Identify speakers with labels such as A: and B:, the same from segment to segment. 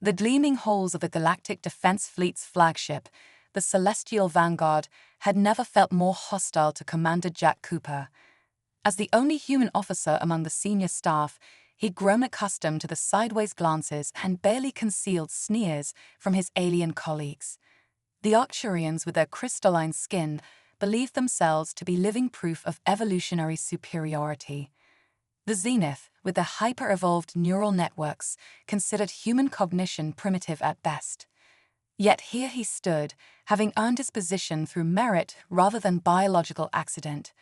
A: The gleaming hulls of the Galactic Defense Fleet's flagship, the Celestial Vanguard, had never felt more hostile to Commander Jack Cooper. As the only human officer among the senior staff, he'd grown accustomed to the sideways glances and barely concealed sneers from his alien colleagues. The Arcturians, with their crystalline skin, believed themselves to be living proof of evolutionary superiority. The Zenith, with their hyper-evolved neural networks, considered human cognition primitive at best. Yet here he stood, having earned his position through merit rather than biological accident.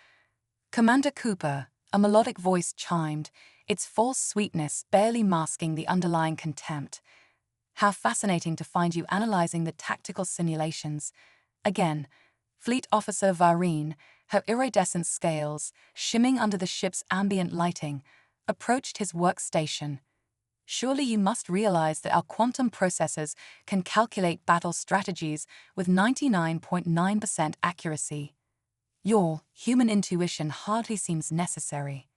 A: "Commander Cooper," a melodic voice chimed, its false sweetness barely masking the underlying contempt. "How fascinating to find you analyzing the tactical simulations." Again, Fleet Officer Vareen, her iridescent scales shimming under the ship's ambient lighting, approached his workstation. "Surely you must realize that our quantum processors can calculate battle strategies with 99.9% accuracy. Your human intuition hardly seems necessary."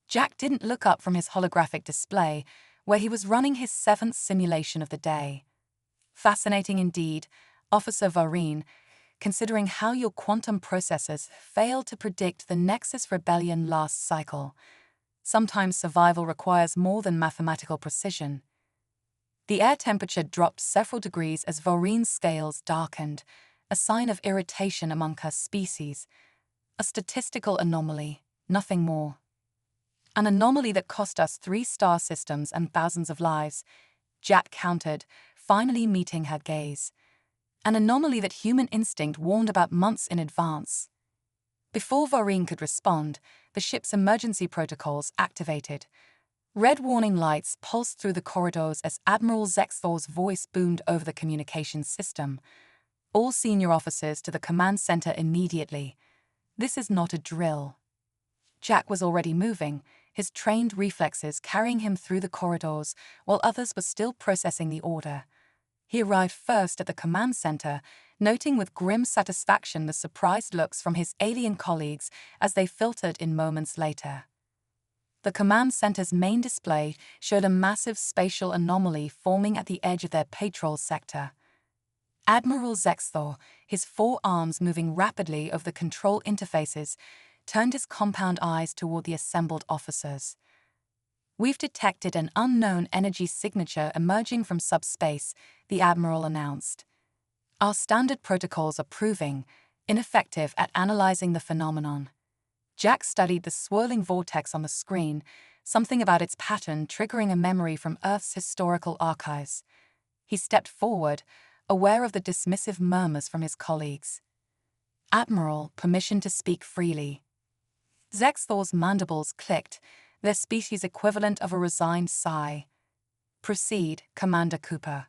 A: Jack didn't look up from his holographic display, where he was running his 7th simulation of the day. "Fascinating indeed, Officer Vareen, considering how your quantum processors failed to predict the Nexus rebellion last cycle. Sometimes survival requires more than mathematical precision." The air temperature dropped several degrees as Vareen's scales darkened, a sign of irritation among her species. "A statistical anomaly, nothing more." "An anomaly that cost us 3 star systems and thousands of lives," Jack countered, finally meeting her gaze. "An anomaly that human instinct warned about months in advance." Before Vareen could respond, the ship's emergency protocols activated. Red warning lights pulsed through the corridors as Admiral Zexthor's voice boomed over the communications system. "All senior officers to the command center immediately. This is not a drill." Jack was already moving, his trained reflexes carrying him through the corridors while others were still processing the order. He arrived first at the command center, noting with grim satisfaction the surprised looks from his alien colleagues as they filtered in moments later. The command center's main display showed a massive spatial anomaly forming at the edge of their patrol sector. Admiral Zexthor, his 4 arms moving rapidly over the control interfaces, turned his compound eyes toward the assembled officers. "We've detected an unknown energy signature emerging from subspace," the Admiral announced. "Our standard protocols are proving ineffective at analyzing the phenomenon." Jack studied the swirling vortex on the screen, something about its pattern triggering a memory from Earth's historical archives. He stepped forward, aware of the dismissive murmurs from his colleagues. "Admiral, permission to speak freely." Zexthor's mandibles clicked, their species equivalent of a resigned sigh. "Proceed, Commander Cooper."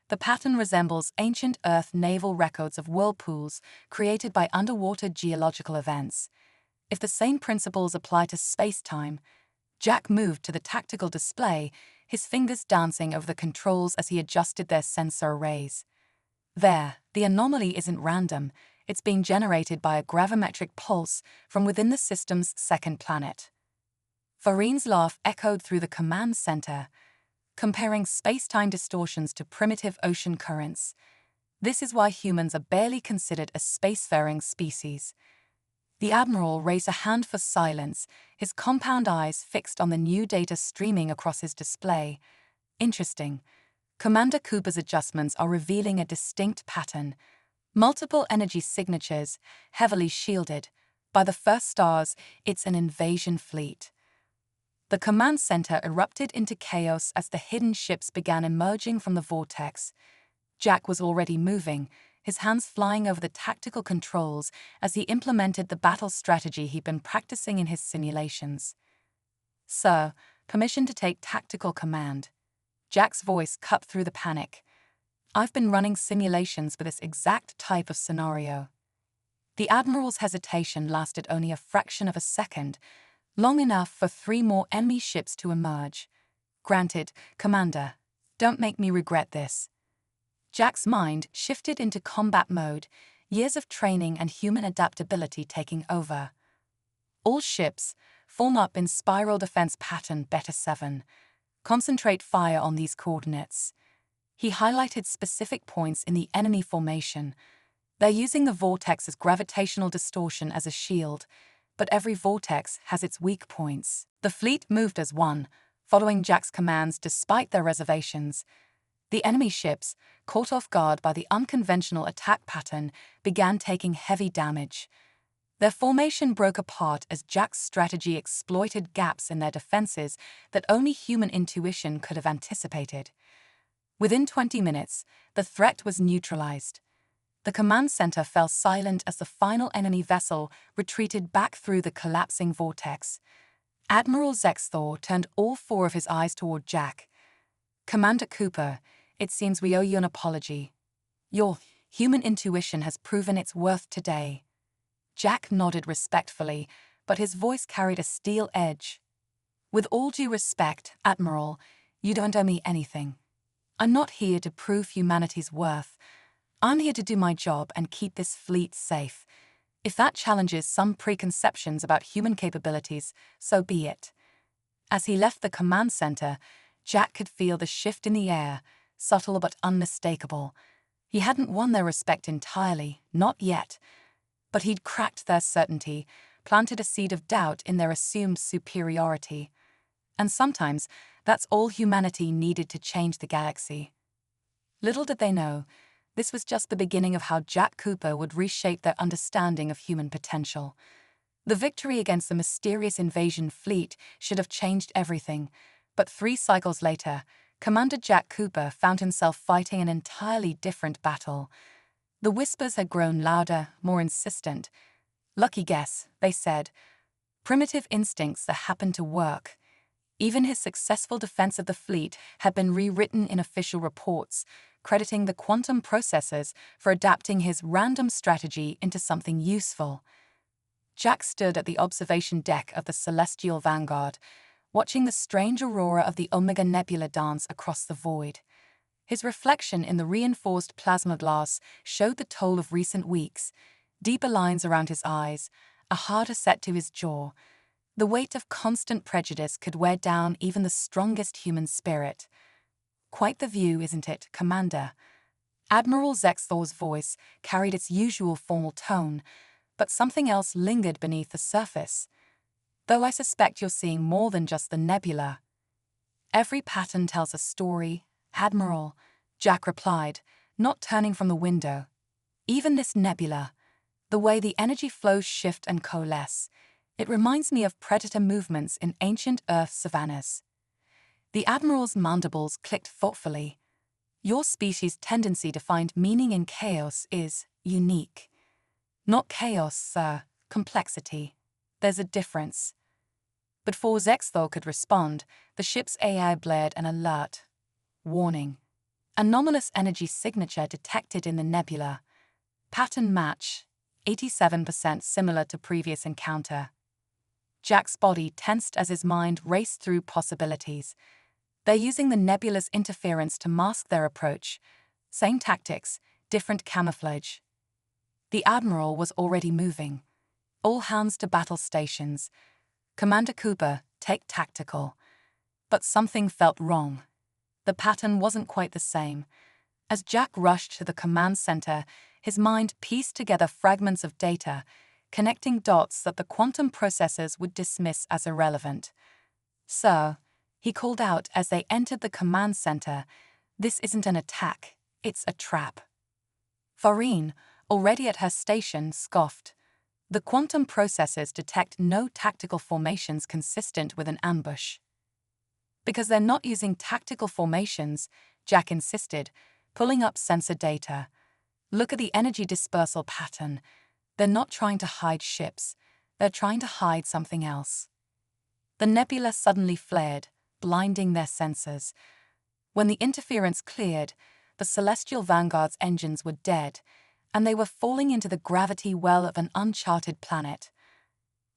A: The pattern resembles ancient Earth naval records of whirlpools created by underwater geological events. If the same principles apply to space-time, Jack moved to the tactical display, his fingers dancing over the controls as he adjusted their sensor arrays. "There, the anomaly isn't random. It's being generated by a gravimetric pulse from within the system's second planet." Vareen's laugh echoed through the command center, comparing space-time distortions to primitive ocean currents. "This is why humans are barely considered a spacefaring species." The Admiral raised a hand for silence, his compound eyes fixed on the new data streaming across his display. "Interesting. Commander Cooper's adjustments are revealing a distinct pattern. Multiple energy signatures, heavily shielded. By the first stars, it's an invasion fleet." The command center erupted into chaos as the hidden ships began emerging from the vortex. Jack was already moving, his hands flying over the tactical controls as he implemented the battle strategy he'd been practicing in his simulations. "Sir, permission to take tactical command." Jack's voice cut through the panic. "I've been running simulations for this exact type of scenario." The Admiral's hesitation lasted only a fraction of a second, long enough for 3 more enemy ships to emerge. "Granted, Commander. Don't make me regret this." Jack's mind shifted into combat mode, years of training and human adaptability taking over. "All ships, form up in spiral defense pattern Beta 7. Concentrate fire on these coordinates. He highlighted specific points in the enemy formation. They're using the vortex's gravitational distortion as a shield, but every vortex has its weak points. The fleet moved as one, following Jack's commands despite their reservations. The enemy ships, caught off guard by the unconventional attack pattern, began taking heavy damage. Their formation broke apart as Jack's strategy exploited gaps in their defenses that only human intuition could have anticipated. Within 20 minutes, the threat was neutralized. The command center fell silent as the final enemy vessel retreated back through the collapsing vortex. Admiral Zexthor turned all four of his eyes toward Jack. "Commander Cooper, it seems we owe you an apology. Your human intuition has proven its worth today." Jack nodded respectfully, but his voice carried a steel edge. "With all due respect, Admiral, you don't owe me anything. I'm not here to prove humanity's worth. I'm here to do my job and keep this fleet safe. If that challenges some preconceptions about human capabilities, so be it." As he left the command center, Jack could feel the shift in the air, subtle but unmistakable. He hadn't won their respect entirely, not yet. But he'd cracked their certainty, planted a seed of doubt in their assumed superiority. And sometimes, that's all humanity needed to change the galaxy. Little did they know, this was just the beginning of how Jack Cooper would reshape their understanding of human potential. The victory against the mysterious invasion fleet should have changed everything, but 3 cycles later, Commander Jack Cooper found himself fighting an entirely different battle. The whispers had grown louder, more insistent. "Lucky guess," they said. Primitive instincts that happened to work. Even his successful defense of the fleet had been rewritten in official reports, crediting the quantum processors for adapting his random strategy into something useful. Jack stood at the observation deck of the Celestial Vanguard, watching the strange aurora of the Omega Nebula dance across the void. His reflection in the reinforced plasma glass showed the toll of recent weeks, deeper lines around his eyes, a harder set to his jaw. The weight of constant prejudice could wear down even the strongest human spirit. "Quite the view, isn't it, Commander?" Admiral Zexthor's voice carried its usual formal tone, but something else lingered beneath the surface. "Though I suspect you're seeing more than just the nebula." "Every pattern tells a story, Admiral," Jack replied, not turning from the window. "Even this nebula, the way the energy flows shift and coalesce, it reminds me of predator movements in ancient Earth savannas." The Admiral's mandibles clicked thoughtfully. "Your species' tendency to find meaning in chaos is unique." "Not chaos, sir, complexity. There's a difference." But before Zexthor could respond, the ship's AI blared an alert. "Warning. Anomalous energy signature detected in the nebula. Pattern match, 87% similar to previous encounter." Jack's body tensed as his mind raced through possibilities. They're using the nebula's interference to mask their approach. Same tactics, different camouflage. The Admiral was already moving. "All hands to battle stations. Commander Cooper, take tactical." But something felt wrong. The pattern wasn't quite the same. As Jack rushed to the command center, his mind pieced together fragments of data, connecting dots that the quantum processors would dismiss as irrelevant. "Sir," he called out as they entered the command center, "this isn't an attack, it's a trap." Farine, already at her station, scoffed. "The quantum processors detect no tactical formations consistent with an ambush." "Because they're not using tactical formations," Jack insisted, pulling up sensor data. "Look at the energy dispersal pattern. They're not trying to hide ships. They're trying to hide something else." The nebula suddenly flared, blinding their sensors. When the interference cleared, the Celestial Vanguard's engines were dead, and they were falling into the gravity well of an uncharted planet.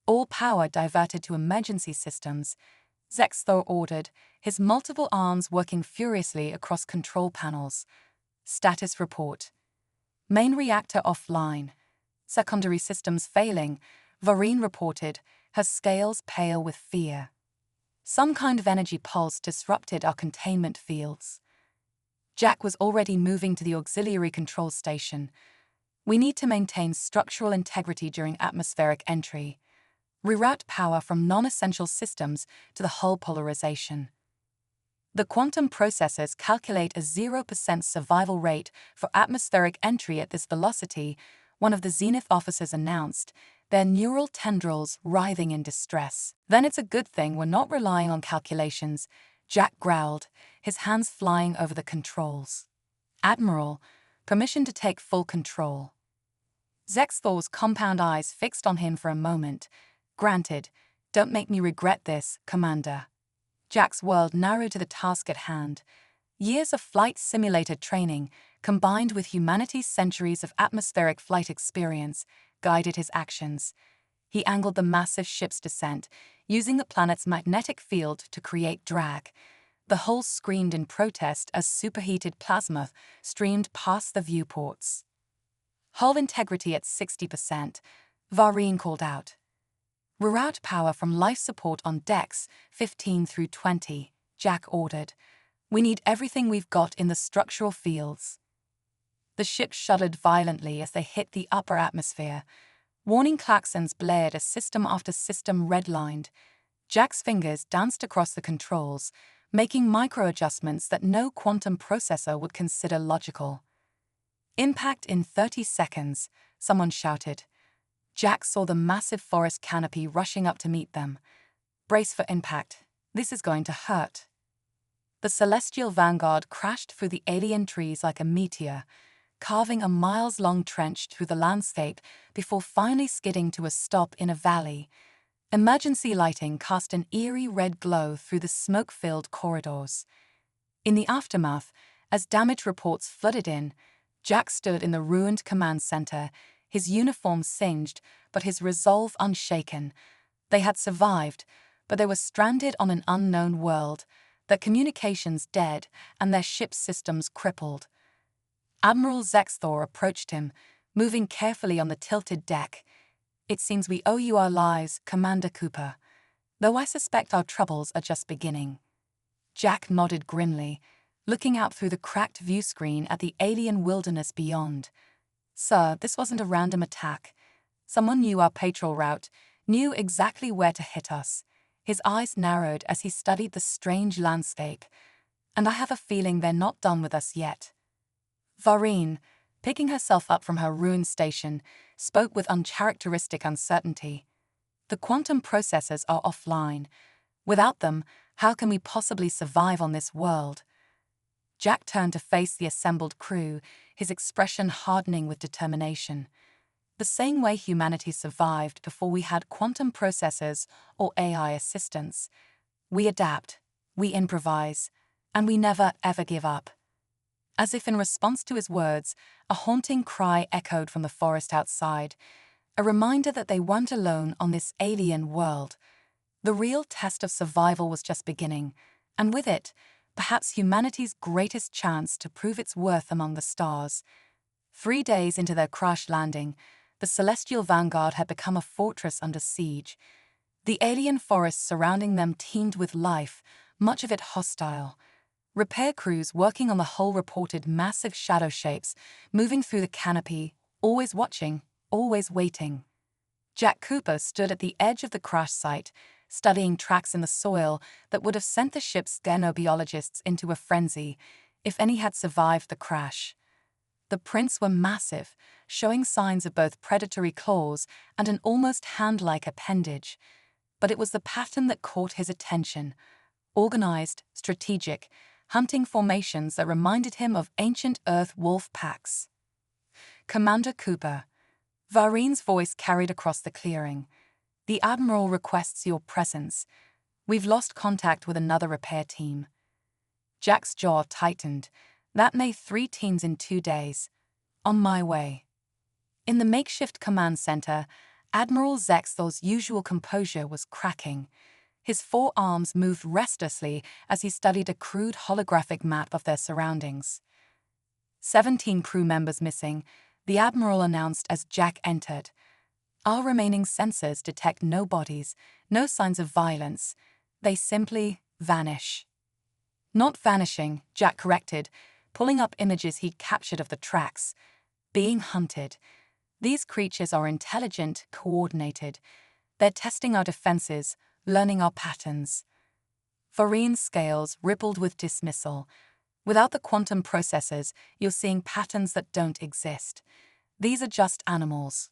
A: "All power diverted to emergency systems," Zexthor ordered, his multiple arms working furiously across control panels. "Status report. Main reactor offline. Secondary systems failing," Varine reported, her scales pale with fear. Some kind of energy pulse disrupted our containment fields. Jack was already moving to the auxiliary control station. We need to maintain structural integrity during atmospheric entry. Reroute power from non-essential systems to the hull polarization. The quantum processors calculate a 0% survival rate for atmospheric entry at this velocity, one of the Zenith officers announced, their neural tendrils writhing in distress. Then it's a good thing we're not relying on calculations, Jack growled, his hands flying over the controls. Admiral, permission to take full control. Zexthor's compound eyes fixed on him for a moment. Granted, don't make me regret this, Commander. Jack's world narrowed to the task at hand. Years of flight simulator training, combined with humanity's centuries of atmospheric flight experience, guided his actions. He angled the massive ship's descent, using the planet's magnetic field to create drag. The hull screamed in protest as superheated plasma streamed past the viewports. Hull integrity at 60%, Vareen called out. Reroute power from life support on decks 15 through 20, Jack ordered. We need everything we've got in the structural fields. The ship shuddered violently as they hit the upper atmosphere. Warning klaxons blared as system after system redlined. Jack's fingers danced across the controls, making micro-adjustments that no quantum processor would consider logical. Impact in 30 seconds, someone shouted. Jack saw the massive forest canopy rushing up to meet them. Brace for impact. This is going to hurt. The celestial vanguard crashed through the alien trees like a meteor, carving a miles-long trench through the landscape before finally skidding to a stop in a valley. Emergency lighting cast an eerie red glow through the smoke-filled corridors. In the aftermath, as damage reports flooded in, Jack stood in the ruined command center, his uniform singed, but his resolve unshaken. They had survived, but they were stranded on an unknown world, their communications dead and their ship's systems crippled. Admiral Zexthor approached him, moving carefully on the tilted deck. It seems we owe you our lives, Commander Cooper, though I suspect our troubles are just beginning. Jack nodded grimly, looking out through the cracked viewscreen at the alien wilderness beyond. Sir, this wasn't a random attack. Someone knew our patrol route, knew exactly where to hit us. His eyes narrowed as he studied the strange landscape. And I have a feeling they're not done with us yet. Vareen, picking herself up from her ruined station, spoke with uncharacteristic uncertainty. The quantum processors are offline. Without them, how can we possibly survive on this world? Jack turned to face the assembled crew, his expression hardening with determination. The same way humanity survived before we had quantum processors or AI assistants. We adapt, we improvise, and we never ever give up. As if in response to his words, a haunting cry echoed from the forest outside, a reminder that they weren't alone on this alien world. The real test of survival was just beginning, and with it, perhaps humanity's greatest chance to prove its worth among the stars. 3 days into their crash landing, the celestial vanguard had become a fortress under siege. The alien forests surrounding them teemed with life, much of it hostile. Repair crews working on the hull reported massive shadow shapes moving through the canopy, always watching, always waiting. Jack Cooper stood at the edge of the crash site, studying tracks in the soil that would have sent the ship's xenobiologists into a frenzy if any had survived the crash. The prints were massive, showing signs of both predatory claws and an almost hand-like appendage. But it was the pattern that caught his attention. Organized, strategic, hunting formations that reminded him of ancient Earth wolf packs. Commander Cooper. Vareen's voice carried across the clearing. The Admiral requests your presence. We've lost contact with another repair team. Jack's jaw tightened. That made 3 teams in 2 days. On my way. In the makeshift command center, Admiral Zexthor's usual composure was cracking. His forearms moved restlessly as he studied a crude holographic map of their surroundings. 17 crew members missing, the Admiral announced as Jack entered. Our remaining sensors detect no bodies, no signs of violence. They simply vanish. Not vanishing, Jack corrected, pulling up images he'd captured of the tracks. Being hunted. These creatures are intelligent, coordinated. They're testing our defenses, learning our patterns. Varian scales rippled with dismissal. Without the quantum processors, you're seeing patterns that don't exist. These are just animals.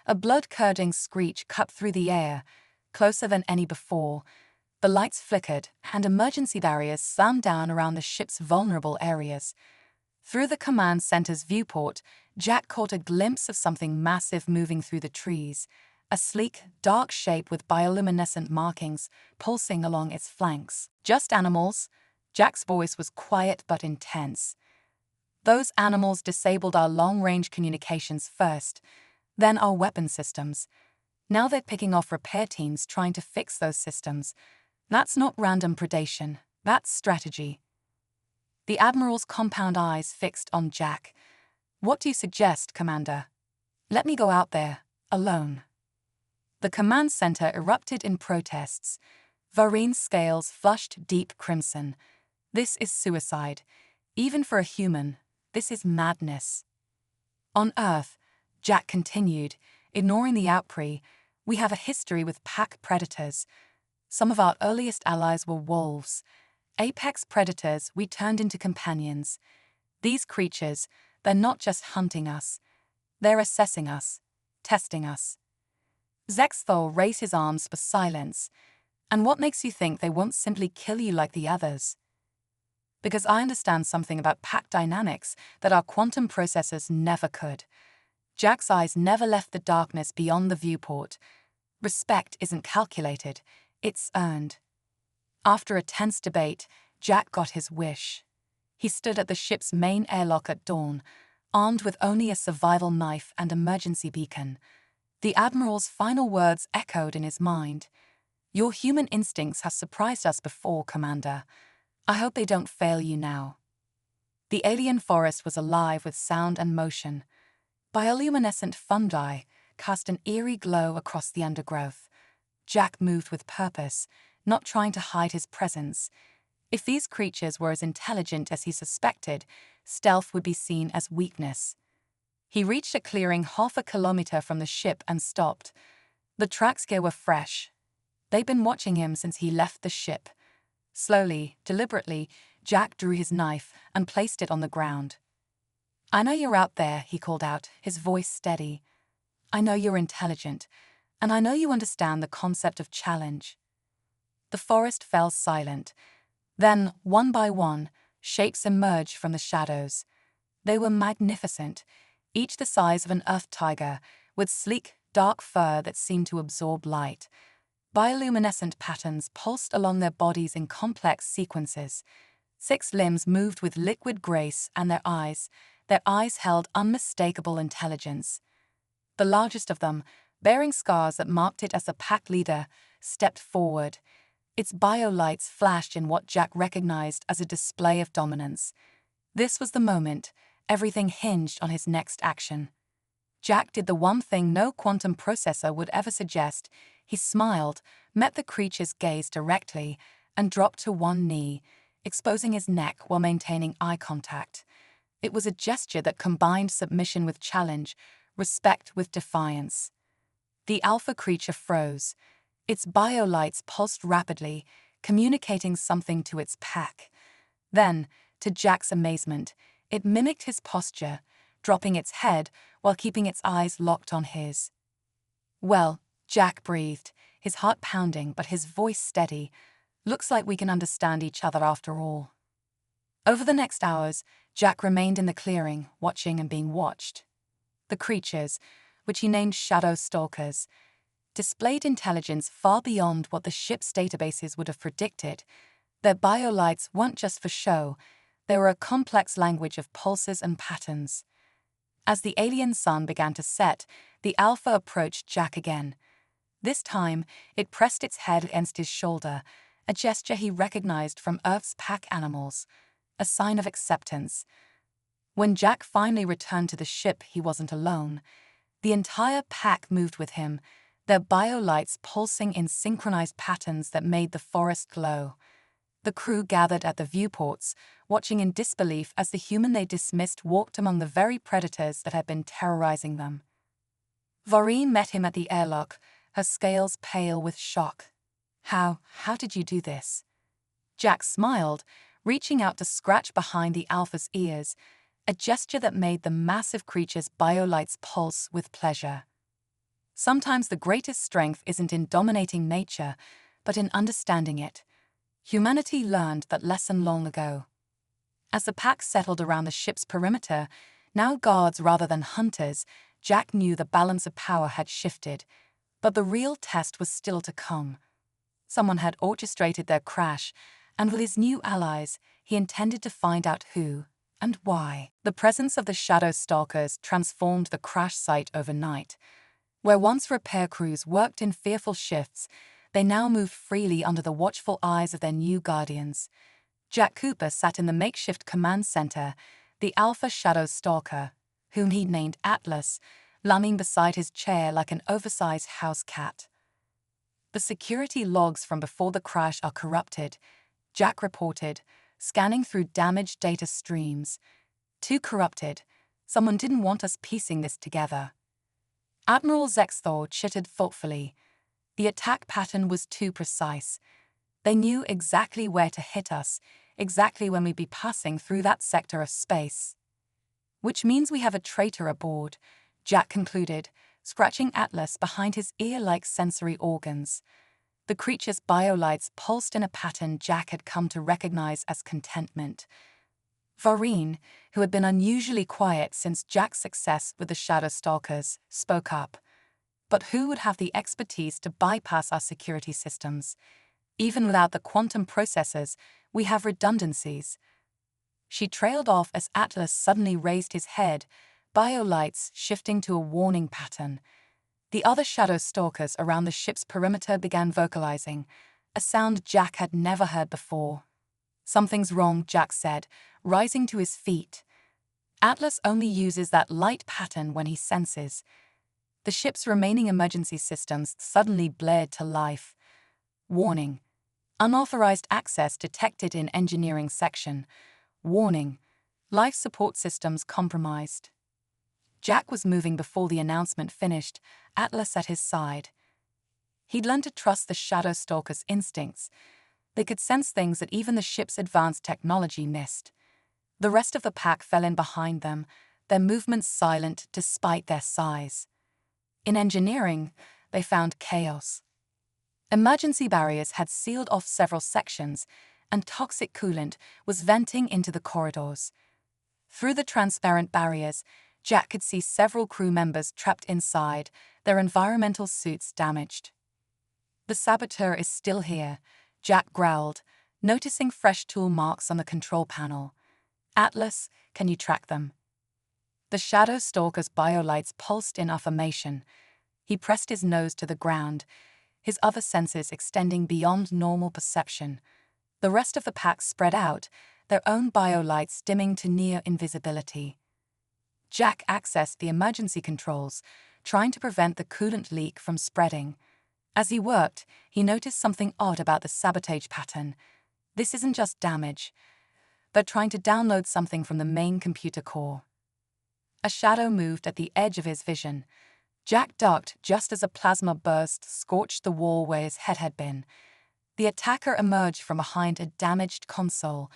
A: A blood-curdling screech cut through the air, closer than any before. The lights flickered, and emergency barriers slammed down around the ship's vulnerable areas. Through the command center's viewport, Jack caught a glimpse of something massive moving through the trees, a sleek, dark shape with bioluminescent markings pulsing along its flanks. Just animals. Jack's voice was quiet but intense. Those animals disabled our long-range communications first, then our weapon systems. Now they're picking off repair teams trying to fix those systems. That's not random predation, that's strategy. The Admiral's compound eyes fixed on Jack. What do you suggest, Commander? Let me go out there, alone. The command center erupted in protests. Varian's scales flushed deep crimson. This is suicide. Even for a human, this is madness. On Earth, Jack continued, ignoring the outcry, we have a history with pack predators. Some of our earliest allies were wolves. Apex predators we turned into companions. These creatures, they're not just hunting us. They're assessing us, testing us. Zexthol raised his arms for silence. And what makes you think they won't simply kill you like the others? Because I understand something about pack dynamics that our quantum processors never could. Jack's eyes never left the darkness beyond the viewport. Respect isn't calculated, it's earned. After a tense debate, Jack got his wish. He stood at the ship's main airlock at dawn, armed with only a survival knife and emergency beacon. The Admiral's final words echoed in his mind. Your human instincts have surprised us before, Commander. I hope they don't fail you now. The alien forest was alive with sound and motion. Bioluminescent fungi cast an eerie glow across the undergrowth. Jack moved with purpose, not trying to hide his presence. If these creatures were as intelligent as he suspected, stealth would be seen as weakness. He reached a clearing half a kilometer from the ship and stopped. The tracks here were fresh. They'd been watching him since he left the ship. Slowly, deliberately, Jack drew his knife and placed it on the ground. I know you're out there, he called out, his voice steady. I know you're intelligent, and I know you understand the concept of challenge. The forest fell silent. Then, one by one, shapes emerged from the shadows. They were magnificent, each the size of an earth tiger, with sleek, dark fur that seemed to absorb light. Bioluminescent patterns pulsed along their bodies in complex sequences. 6 limbs moved with liquid grace, and their eyes held unmistakable intelligence. The largest of them, bearing scars that marked it as a pack leader, stepped forward. Its biolights flashed in what Jack recognized as a display of dominance. This was the moment. Everything hinged on his next action. Jack did the one thing no quantum processor would ever suggest. He smiled, met the creature's gaze directly, and dropped to one knee, exposing his neck while maintaining eye contact. It was a gesture that combined submission with challenge, respect with defiance. The alpha creature froze. Its biolights pulsed rapidly, communicating something to its pack. Then, to Jack's amazement, it mimicked his posture, dropping its head while keeping its eyes locked on his. Well, Jack breathed, his heart pounding but his voice steady. Looks like we can understand each other after all. Over the next hours, Jack remained in the clearing, watching and being watched. The creatures, which he named Shadow Stalkers, displayed intelligence far beyond what the ship's databases would have predicted. Their biolights weren't just for show, they were a complex language of pulses and patterns. As the alien sun began to set, the Alpha approached Jack again. This time, it pressed its head against his shoulder, a gesture he recognized from Earth's pack animals, a sign of acceptance. When Jack finally returned to the ship, he wasn't alone. The entire pack moved with him, their biolights pulsing in synchronized patterns that made the forest glow. The crew gathered at the viewports, watching in disbelief as the human they dismissed walked among the very predators that had been terrorizing them. Voreen met him at the airlock, her scales pale with shock. How did you do this?" Jack smiled, reaching out to scratch behind the alpha's ears, a gesture that made the massive creature's biolights pulse with pleasure. Sometimes the greatest strength isn't in dominating nature, but in understanding it. Humanity learned that lesson long ago. As the pack settled around the ship's perimeter, now guards rather than hunters, Jack knew the balance of power had shifted, but the real test was still to come. Someone had orchestrated their crash, and with his new allies, he intended to find out who and why. The presence of the shadow stalkers transformed the crash site overnight. Where once repair crews worked in fearful shifts, they now moved freely under the watchful eyes of their new guardians. Jack Cooper sat in the makeshift command center, the Alpha Shadow Stalker, whom he'd named Atlas, lounging beside his chair like an oversized house cat. "The security logs from before the crash are corrupted," Jack reported, scanning through damaged data streams. "Too corrupted. Someone didn't want us piecing this together." Admiral Zexthor chittered thoughtfully. The attack pattern was too precise. They knew exactly where to hit us, exactly when we'd be passing through that sector of space. "Which means we have a traitor aboard," Jack concluded, scratching Atlas behind his ear-like sensory organs. The creature's biolights pulsed in a pattern Jack had come to recognize as contentment. Voreen, who had been unusually quiet since Jack's success with the Shadow Stalkers, spoke up. "But who would have the expertise to bypass our security systems? Even without the quantum processors, we have redundancies." She trailed off as Atlas suddenly raised his head, biolights shifting to a warning pattern. The other shadow stalkers around the ship's perimeter began vocalizing, a sound Jack had never heard before. "Something's wrong," Jack said, rising to his feet. "Atlas only uses that light pattern when he senses." The ship's remaining emergency systems suddenly blared to life. "Warning. Unauthorized access detected in engineering section. Warning. Life support systems compromised." Jack was moving before the announcement finished, Atlas at his side. He'd learned to trust the Shadow Stalker's instincts. They could sense things that even the ship's advanced technology missed. The rest of the pack fell in behind them, their movements silent despite their size. In engineering, they found chaos. Emergency barriers had sealed off several sections, and toxic coolant was venting into the corridors. Through the transparent barriers, Jack could see several crew members trapped inside, their environmental suits damaged. "The saboteur is still here," Jack growled, noticing fresh tool marks on the control panel. "Atlas, can you track them?" The Shadow Stalker's biolights pulsed in affirmation. He pressed his nose to the ground, his other senses extending beyond normal perception. The rest of the pack spread out, their own biolights dimming to near invisibility. Jack accessed the emergency controls, trying to prevent the coolant leak from spreading. As he worked, he noticed something odd about the sabotage pattern. This isn't just damage. They're trying to download something from the main computer core. A shadow moved at the edge of his vision. Jack ducked just as a plasma burst scorched the wall where his head had been. The attacker emerged from behind a damaged console,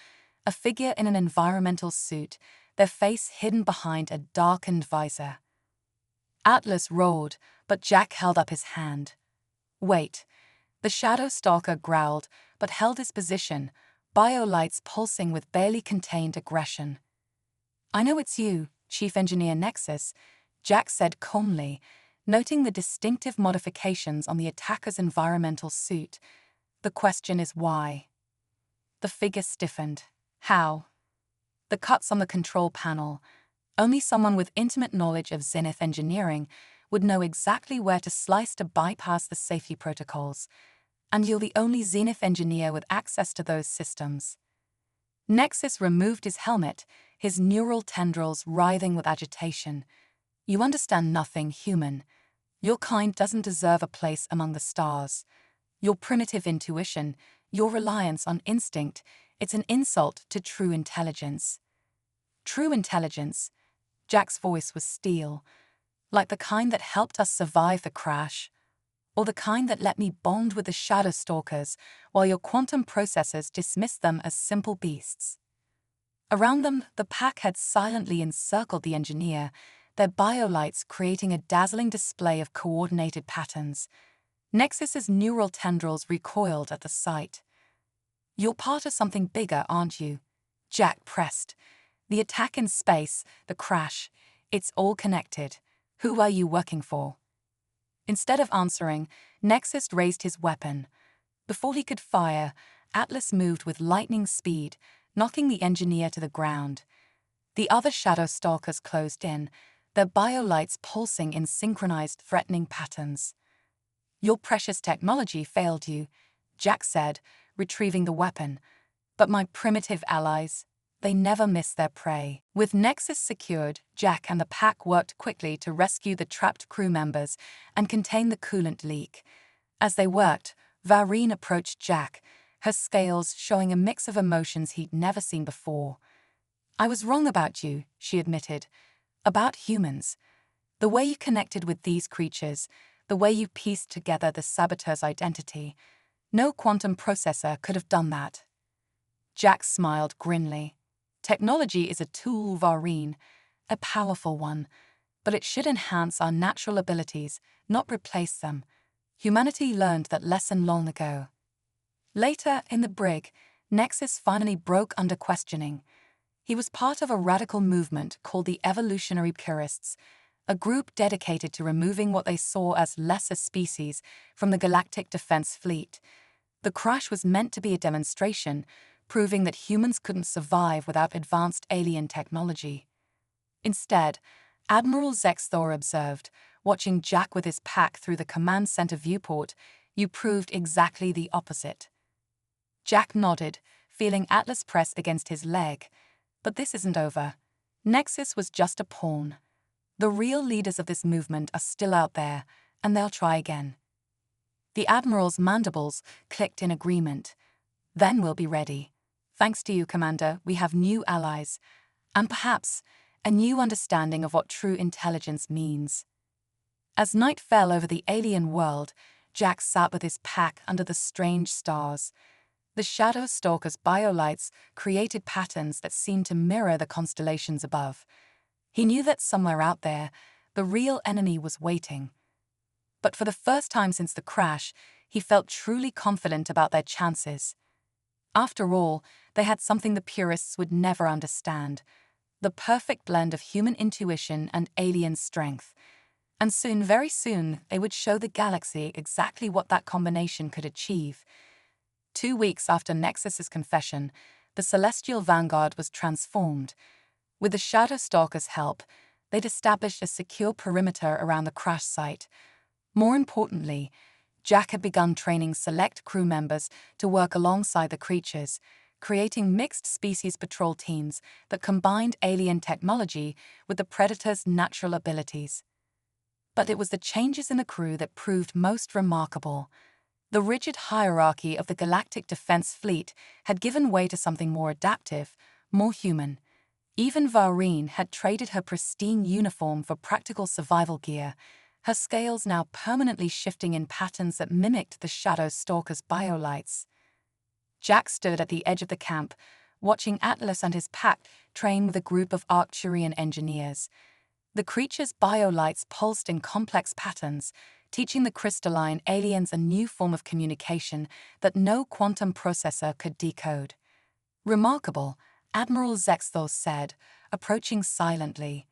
A: a figure in an environmental suit, their face hidden behind a darkened visor. Atlas roared, but Jack held up his hand. "Wait." The Shadow Stalker growled, but held his position, biolights pulsing with barely contained aggression. "I know it's you, Chief Engineer Nexus," Jack said calmly, noting the distinctive modifications on the attacker's environmental suit. "The question is why?" The figure stiffened. "How?" The cuts on the control panel. Only someone with intimate knowledge of Zenith engineering would know exactly where to slice to bypass the safety protocols. And you're the only Zenith engineer with access to those systems. Nexus removed his helmet, his neural tendrils writhing with agitation. "You understand nothing, human. Your kind doesn't deserve a place among the stars. Your primitive intuition, your reliance on instinct, it's an insult to true intelligence. True intelligence, Jack's voice was steel, like the kind that helped us survive the crash, or the kind that let me bond with the shadow stalkers while your quantum processors dismissed them as simple beasts. Around them, the pack had silently encircled the engineer, their biolights creating a dazzling display of coordinated patterns. Nexus's neural tendrils recoiled at the sight. "You're part of something bigger, aren't you?" Jack pressed. "The attack in space, the crash, it's all connected. Who are you working for?" Instead of answering, Nexus raised his weapon. Before he could fire, Atlas moved with lightning speed, knocking the engineer to the ground. The other shadow stalkers closed in, their biolights pulsing in synchronized, threatening patterns. "Your precious technology failed you," Jack said, retrieving the weapon. "But my primitive allies, they never miss their prey." With Nexus secured, Jack and the pack worked quickly to rescue the trapped crew members and contain the coolant leak. As they worked, Varine approached Jack, her scales showing a mix of emotions he'd never seen before. "I was wrong about you," she admitted. "About humans. The way you connected with these creatures, the way you pieced together the saboteur's identity. No quantum processor could have done that." Jack smiled grimly. "Technology is a tool, Varine, a powerful one, but it should enhance our natural abilities, not replace them. Humanity learned that lesson long ago." Later, in the brig, Nexus finally broke under questioning. He was part of a radical movement called the Evolutionary Purists, a group dedicated to removing what they saw as lesser species from the Galactic Defense Fleet. The crash was meant to be a demonstration, proving that humans couldn't survive without advanced alien technology. Instead, Admiral Zexthor observed, watching Jack with his pack through the command center viewport, "You proved exactly the opposite." Jack nodded, feeling Atlas press against his leg. "But this isn't over. Nexus was just a pawn. The real leaders of this movement are still out there, and they'll try again." The Admiral's mandibles clicked in agreement. "Then we'll be ready. Thanks to you, Commander, we have new allies, and perhaps a new understanding of what true intelligence means." As night fell over the alien world, Jack sat with his pack under the strange stars. The shadow stalker's biolights created patterns that seemed to mirror the constellations above. He knew that somewhere out there, the real enemy was waiting. But for the first time since the crash, he felt truly confident about their chances. After all, they had something the purists would never understand: the perfect blend of human intuition and alien strength. And soon, very soon, they would show the galaxy exactly what that combination could achieve. 2 weeks after Nexus's confession, the Celestial Vanguard was transformed. With the Shadow Stalkers' help, they'd established a secure perimeter around the crash site. More importantly, Jack had begun training select crew members to work alongside the creatures, creating mixed-species patrol teams that combined alien technology with the Predator's natural abilities. But it was the changes in the crew that proved most remarkable. The rigid hierarchy of the Galactic Defense Fleet had given way to something more adaptive, more human. Even Varine had traded her pristine uniform for practical survival gear, her scales now permanently shifting in patterns that mimicked the Shadow Stalker's biolights. Jack stood at the edge of the camp, watching Atlas and his pack train with a group of Arcturian engineers. The creature's biolights pulsed in complex patterns, teaching the crystalline aliens a new form of communication that no quantum processor could decode. "Remarkable," Admiral Zexthor said, approaching silently.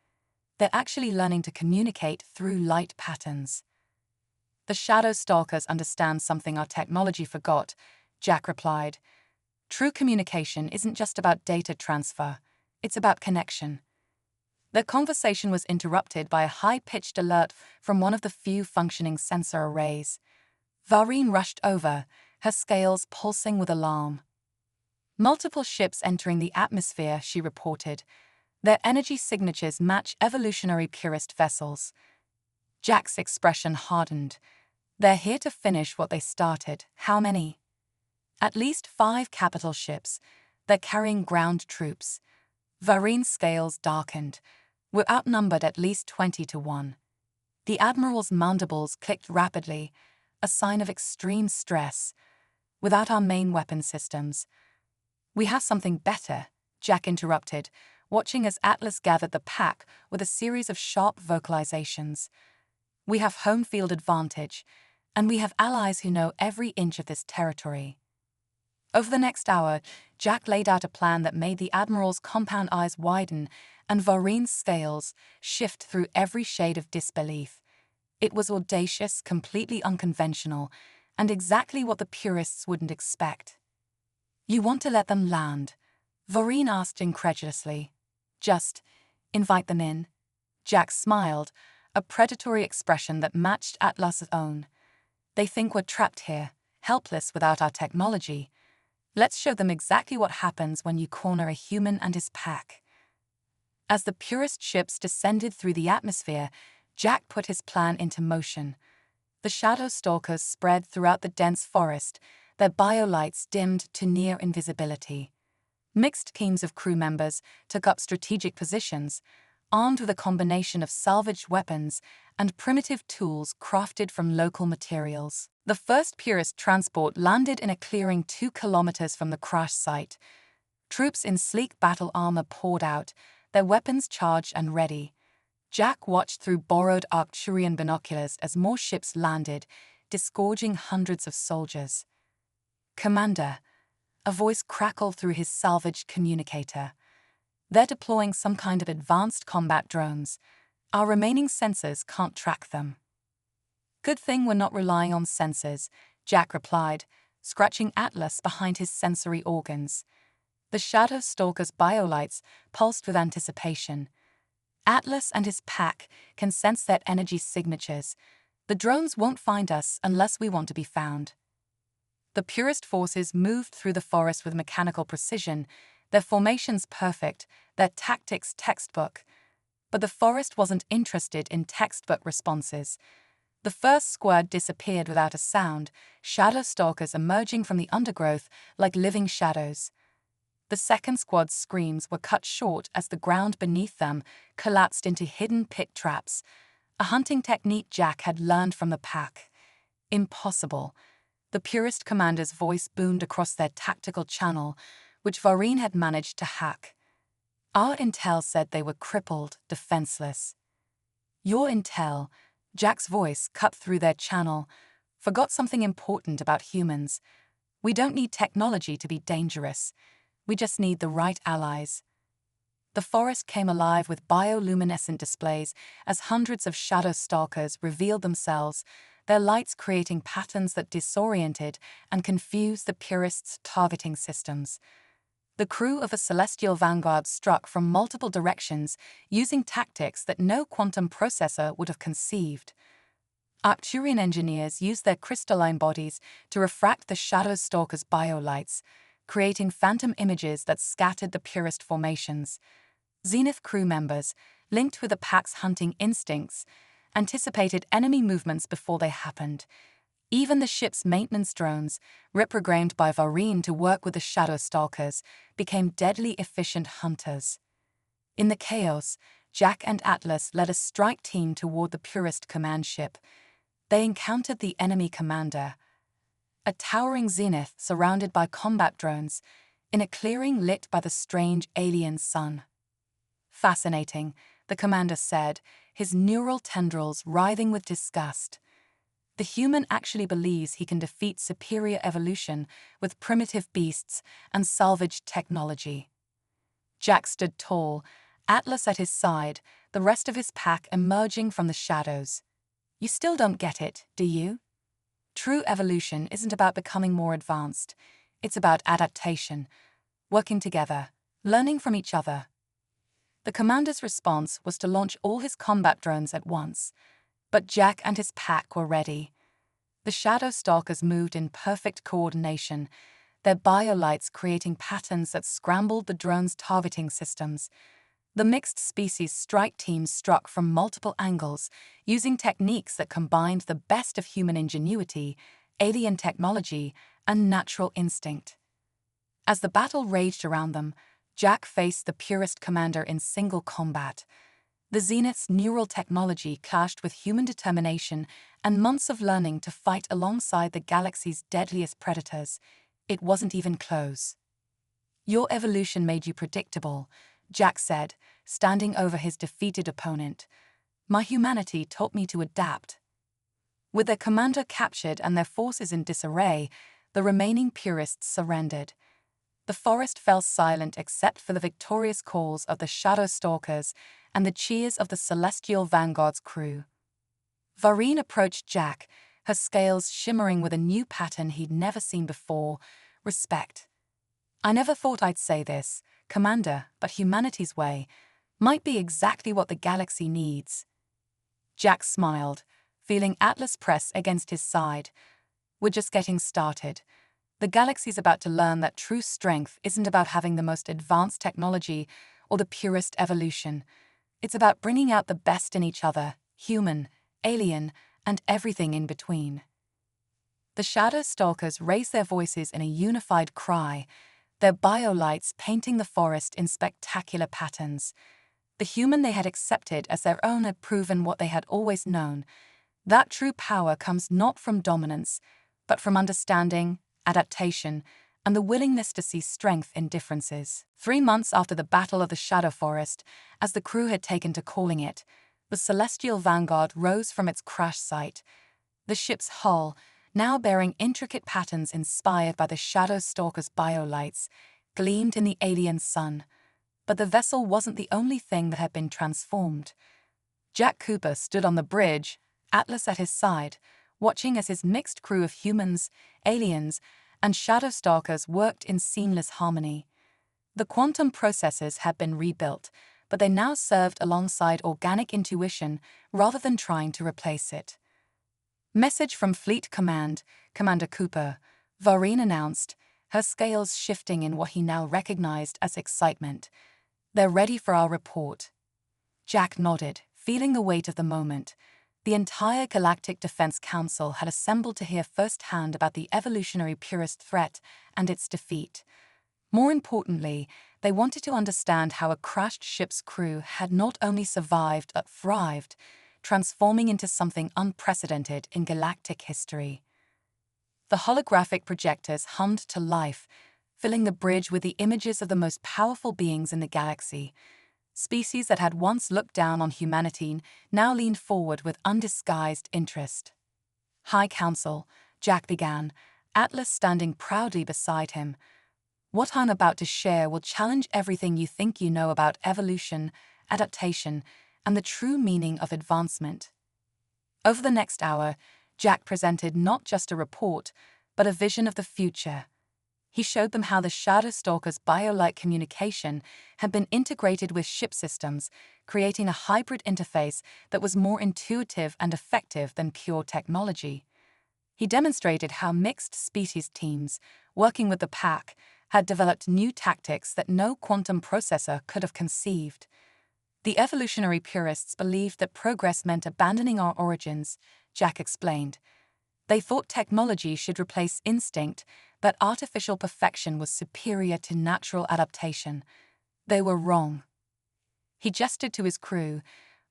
A: "They're actually learning to communicate through light patterns." "The Shadow Stalkers understand something our technology forgot," Jack replied. "True communication isn't just about data transfer, it's about connection." Their conversation was interrupted by a high-pitched alert from one of the few functioning sensor arrays. Varine rushed over, her scales pulsing with alarm. "Multiple ships entering the atmosphere," she reported. "Their energy signatures match evolutionary purist vessels." Jack's expression hardened. They're here to finish what they started. How many? At least 5 capital ships. They're carrying ground troops. Varine's scales darkened. We're outnumbered at least 20 to 1. The Admiral's mandibles clicked rapidly, a sign of extreme stress. Without our main weapon systems. We have something better, Jack interrupted, watching as Atlas gathered the pack with a series of sharp vocalizations. We have home field advantage, and we have allies who know every inch of this territory. Over the next hour, Jack laid out a plan that made the Admiral's compound eyes widen and Varine's scales shift through every shade of disbelief. It was audacious, completely unconventional, and exactly what the purists wouldn't expect. You want to let them land? Varine asked incredulously. Just invite them in. Jack smiled, a predatory expression that matched Atlas's own. They think we're trapped here, helpless without our technology. Let's show them exactly what happens when you corner a human and his pack. As the purist ships descended through the atmosphere, Jack put his plan into motion. The shadow stalkers spread throughout the dense forest, their biolights dimmed to near invisibility. Mixed teams of crew members took up strategic positions, armed with a combination of salvaged weapons and primitive tools crafted from local materials. The first purist transport landed in a clearing 2 kilometers from the crash site. Troops in sleek battle armor poured out, their weapons charged and ready. Jack watched through borrowed Arcturian binoculars as more ships landed, disgorging hundreds of soldiers. "Commander," a voice crackled through his salvaged communicator. "They're deploying some kind of advanced combat drones. Our remaining sensors can't track them." "Good thing we're not relying on sensors," Jack replied, scratching Atlas behind his sensory organs. The shadow stalker's biolights pulsed with anticipation. Atlas and his pack can sense their energy signatures. The drones won't find us unless we want to be found. The purist forces moved through the forest with mechanical precision, their formations perfect, their tactics textbook. But the forest wasn't interested in textbook responses. The first squad disappeared without a sound, shadow stalkers emerging from the undergrowth like living shadows. The second squad's screams were cut short as the ground beneath them collapsed into hidden pit traps, a hunting technique Jack had learned from the pack. Impossible. The purist commander's voice boomed across their tactical channel, which Varine had managed to hack. Our intel said they were crippled, defenseless. Your intel, Jack's voice cut through their channel, forgot something important about humans. We don't need technology to be dangerous. We just need the right allies. The forest came alive with bioluminescent displays as hundreds of shadow stalkers revealed themselves, their lights creating patterns that disoriented and confused the purists' targeting systems. The crew of a celestial vanguard struck from multiple directions using tactics that no quantum processor would have conceived. Arcturian engineers used their crystalline bodies to refract the shadow stalkers' biolights, creating phantom images that scattered the purist formations. Zenith crew members, linked with the pack's hunting instincts, anticipated enemy movements before they happened. Even the ship's maintenance drones, reprogrammed by Varine to work with the shadow stalkers, became deadly efficient hunters. In the chaos, Jack and Atlas led a strike team toward the purist command ship. They encountered the enemy commander, a towering zenith surrounded by combat drones, in a clearing lit by the strange alien sun. "Fascinating," the commander said, his neural tendrils writhing with disgust. "The human actually believes he can defeat superior evolution with primitive beasts and salvaged technology." Jack stood tall, Atlas at his side, the rest of his pack emerging from the shadows. "You still don't get it, do you? True evolution isn't about becoming more advanced. It's about adaptation, working together, learning from each other." The commander's response was to launch all his combat drones at once, but Jack and his pack were ready. The shadow stalkers moved in perfect coordination, their biolights creating patterns that scrambled the drone's targeting systems. The mixed species strike teams struck from multiple angles, using techniques that combined the best of human ingenuity, alien technology, and natural instinct. As the battle raged around them, Jack faced the purest commander in single combat. The Zenith's neural technology clashed with human determination and months of learning to fight alongside the galaxy's deadliest predators. It wasn't even close. "Your evolution made you predictable," Jack said, standing over his defeated opponent. "My humanity taught me to adapt." With their commander captured and their forces in disarray, the remaining purists surrendered. The forest fell silent except for the victorious calls of the Shadow Stalkers and the cheers of the Celestial Vanguard's crew. Vareen approached Jack, her scales shimmering with a new pattern he'd never seen before: respect. "I never thought I'd say this, Commander, but humanity's way might be exactly what the galaxy needs." Jack smiled, feeling Atlas press against his side. "We're just getting started. The galaxy's about to learn that true strength isn't about having the most advanced technology or the purest evolution. It's about bringing out the best in each other, human, alien, and everything in between." The Shadow Stalkers raised their voices in a unified cry, their biolights painting the forest in spectacular patterns. The human they had accepted as their own had proven what they had always known: that true power comes not from dominance, but from understanding, adaptation, and the willingness to see strength in differences. 3 months after the Battle of the Shadow Forest, as the crew had taken to calling it, the Celestial Vanguard rose from its crash site. The ship's hull, now bearing intricate patterns inspired by the Shadow Stalker's biolights, gleamed in the alien sun. But the vessel wasn't the only thing that had been transformed. Jack Cooper stood on the bridge, Atlas at his side, watching as his mixed crew of humans, aliens, and Shadow Stalkers worked in seamless harmony. The quantum processors had been rebuilt, but they now served alongside organic intuition rather than trying to replace it. "Message from Fleet Command, Commander Cooper," Vareen announced, her scales shifting in what he now recognized as excitement. "They're ready for our report." Jack nodded, feeling the weight of the moment. The entire Galactic Defense Council had assembled to hear firsthand about the evolutionary purist threat and its defeat. More importantly, they wanted to understand how a crashed ship's crew had not only survived but thrived, transforming into something unprecedented in galactic history. The holographic projectors hummed to life, filling the bridge with the images of the most powerful beings in the galaxy. Species that had once looked down on humanity now leaned forward with undisguised interest. "High Council," Jack began, Atlas standing proudly beside him. "What I'm about to share will challenge everything you think you know about evolution, adaptation, and the true meaning of advancement." Over the next hour, Jack presented not just a report, but a vision of the future. He showed them how the Shadow Stalker's biolight communication had been integrated with ship systems, creating a hybrid interface that was more intuitive and effective than pure technology. He demonstrated how mixed species teams, working with the pack, had developed new tactics that no quantum processor could have conceived. The evolutionary purists believed that progress meant abandoning our origins, Jack explained. They thought technology should replace instinct, that artificial perfection was superior to natural adaptation. They were wrong. He gestured to his crew,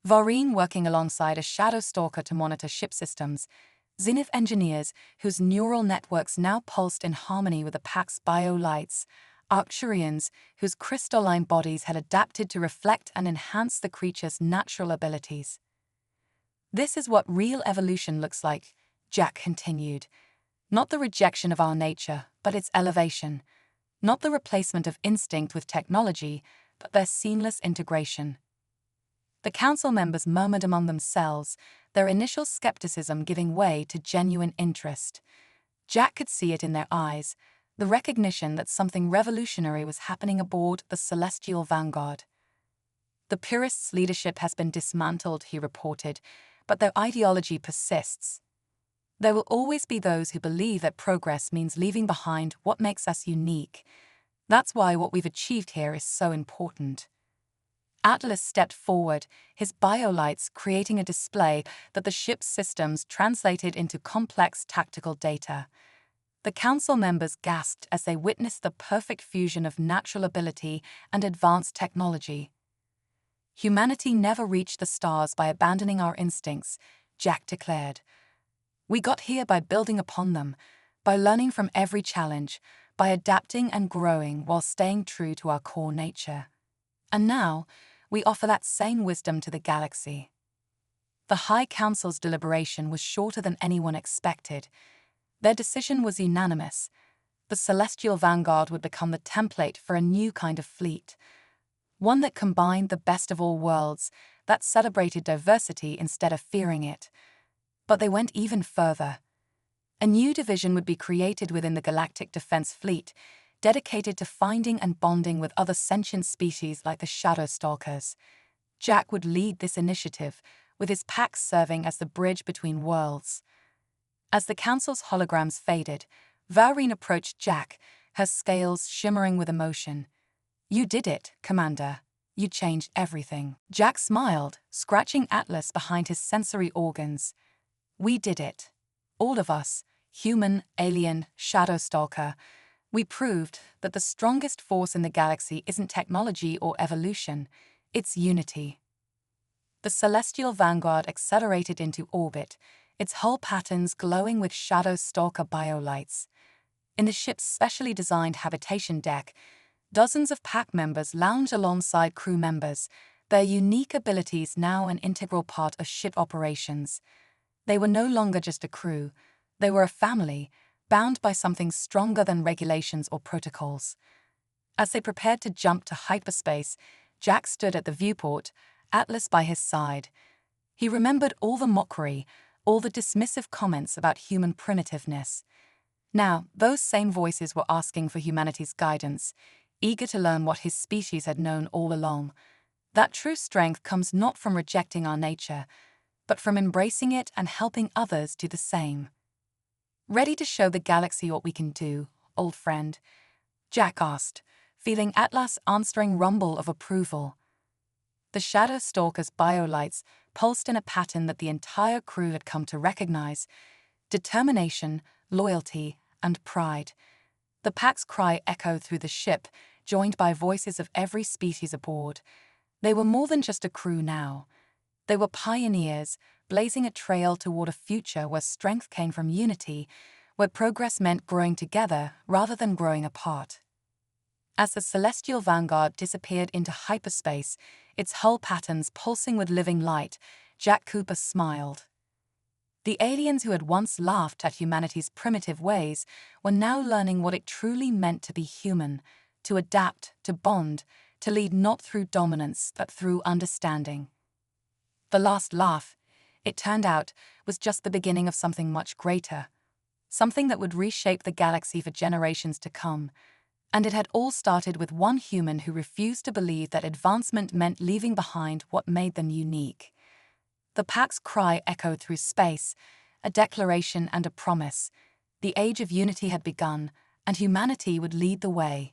A: Vareen working alongside a Shadow Stalker to monitor ship systems, Zenith engineers whose neural networks now pulsed in harmony with the pack's biolights, Arcturians whose crystalline bodies had adapted to reflect and enhance the creature's natural abilities. "This is what real evolution looks like," Jack continued. "Not the rejection of our nature, but its elevation. Not the replacement of instinct with technology, but their seamless integration." The council members murmured among themselves, their initial skepticism giving way to genuine interest. Jack could see it in their eyes, the recognition that something revolutionary was happening aboard the Celestial Vanguard. "The purists' leadership has been dismantled," he reported, "but their ideology persists. There will always be those who believe that progress means leaving behind what makes us unique. That's why what we've achieved here is so important." Atlas stepped forward, his biolights creating a display that the ship's systems translated into complex tactical data. The council members gasped as they witnessed the perfect fusion of natural ability and advanced technology. "Humanity never reached the stars by abandoning our instincts," Jack declared. "We got here by building upon them, by learning from every challenge, by adapting and growing while staying true to our core nature. And now, we offer that same wisdom to the galaxy." The High Council's deliberation was shorter than anyone expected. Their decision was unanimous. The Celestial Vanguard would become the template for a new kind of fleet, one that combined the best of all worlds, that celebrated diversity instead of fearing it. But they went even further. A new division would be created within the Galactic Defense Fleet, dedicated to finding and bonding with other sentient species like the Shadow Stalkers. Jack would lead this initiative, with his pack serving as the bridge between worlds. As the Council's holograms faded, Valrine approached Jack, her scales shimmering with emotion. "You did it, Commander. You changed everything." Jack smiled, scratching Atlas behind his sensory organs. "We did it. All of us, human, alien, shadow stalker. We proved that the strongest force in the galaxy isn't technology or evolution, it's unity." The Celestial Vanguard accelerated into orbit, its hull patterns glowing with shadow stalker biolights. In the ship's specially designed habitation deck, dozens of pack members lounged alongside crew members, their unique abilities now an integral part of ship operations. They were no longer just a crew, they were a family, bound by something stronger than regulations or protocols. As they prepared to jump to hyperspace, Jack stood at the viewport, Atlas by his side. He remembered all the mockery, all the dismissive comments about human primitiveness. Now, those same voices were asking for humanity's guidance, eager to learn what his species had known all along. That true strength comes not from rejecting our nature, but from embracing it and helping others do the same. "Ready to show the galaxy what we can do, old friend?" Jack asked, feeling Atlas' answering rumble of approval. The Shadow Stalker's biolights pulsed in a pattern that the entire crew had come to recognize: determination, loyalty, and pride. The pack's cry echoed through the ship, joined by voices of every species aboard. They were more than just a crew now. They were pioneers, blazing a trail toward a future where strength came from unity, where progress meant growing together rather than growing apart. As the Celestial Vanguard disappeared into hyperspace, its hull patterns pulsing with living light, Jack Cooper smiled. The aliens who had once laughed at humanity's primitive ways were now learning what it truly meant to be human, to adapt, to bond, to lead not through dominance but through understanding. The last laugh, it turned out, was just the beginning of something much greater, something that would reshape the galaxy for generations to come. And it had all started with one human who refused to believe that advancement meant leaving behind what made them unique. The pack's cry echoed through space, a declaration and a promise. The age of unity had begun, and humanity would lead the way.